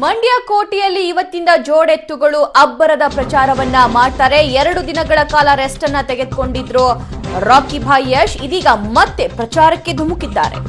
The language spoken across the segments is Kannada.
ಮಂಡ್ಯ ಕೋಟೆಯಲ್ಲಿ ಇವತ್ತಿಂದ ಜೋಡೆತ್ತುಗಳು ಅಬ್ಬರದ ಪ್ರಚಾರವನ್ನ ಮಾಡ್ತಾರೆ. 2 ದಿನಗಳ ಕಾಲ ರೆಸ್ಟ್ ಅನ್ನ ತೆಗೆದುಕೊಂಡಿದ್ರು ರಾಕಿ ಭಾಯ್ ಯಶ್ ಇದೀಗ ಮತ್ತೆ ಪ್ರಚಾರಕ್ಕೆ ಧುಮುಕಿದ್ದಾರೆ.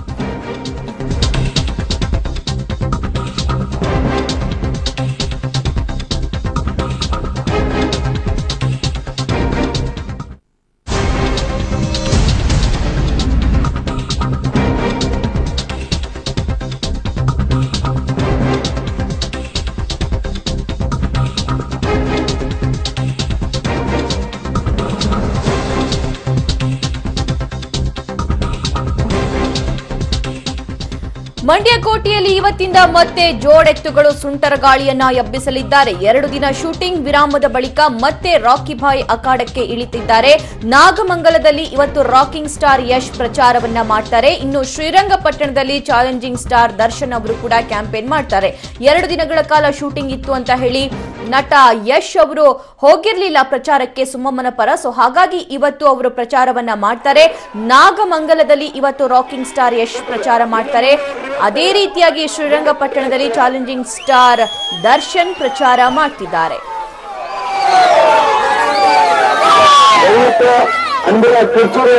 ಮಂಡ್ಯ ಕೋಟೆಯಲ್ಲಿ ಇವತ್ತಿಂದ ಮತ್ತೆ ಜೋಡೆತ್ತುಗಳು ಸುಂಟರ ಗಾಳಿಯನ್ನ ಎಬ್ಬಿಸಲಿದ್ದಾರೆ. 2 ದಿನ ಶೂಟಿಂಗ್ ವಿರಾಮದ ಬಳಿಕ ಮತ್ತೆ ರಾಕಿ ಭಾಯ್ ಅಖಾಡಕ್ಕೆ ಇಳಿತಿದ್ದಾರೆ. ನಾಗಮಂಗಲದಲ್ಲಿ ಇವತ್ತು ರಾಕಿಂಗ್ ಸ್ಟಾರ್ ಯಶ್ ಪ್ರಚಾರವನ್ನ ಮಾಡ್ತಾರೆ. ಇನ್ನು ಶ್ರೀರಂಗಪಟ್ಟಣದಲ್ಲಿ ಚಾಲೆಂಜಿಂಗ್ ಸ್ಟಾರ್ ದರ್ಶನ್ ಅವರು ಕೂಡ ಕ್ಯಾಂಪೇನ್ ಮಾಡ್ತಾರೆ. 2 ದಿನಗಳ ಕಾಲ ಶೂಟಿಂಗ್ ಇತ್ತು ಅಂತ ಹೇಳಿ ನಟ ಯಶ್ ಅವರು ಹೋಗಿರ್ಲಿಲ್ಲ ಪ್ರಚಾರಕ್ಕೆ ಸುಮ್ಮಮ್ಮನ ಪರ. ಸೊ ಹಾಗಾಗಿ ಇವತ್ತು ಅವರು ಪ್ರಚಾರವನ್ನ ಮಾಡ್ತಾರೆ. ನಾಗಮಂಗಲದಲ್ಲಿ ಇವತ್ತು ರಾಕಿಂಗ್ ಸ್ಟಾರ್ ಯಶ್ ಪ್ರಚಾರ ಮಾಡ್ತಾರೆ. ಅದೇ ರೀತಿಯಾಗಿ ಶ್ರೀರಂಗಪಟ್ಟಣದಲ್ಲಿ ಚಾಲೆಂಜಿಂಗ್ ಸ್ಟಾರ್ ದರ್ಶನ್ ಪ್ರಚಾರ ಮಾಡ್ತಿದ್ದಾರೆ. ಅಂದಿನ ಕಿಚ್ಚೂರು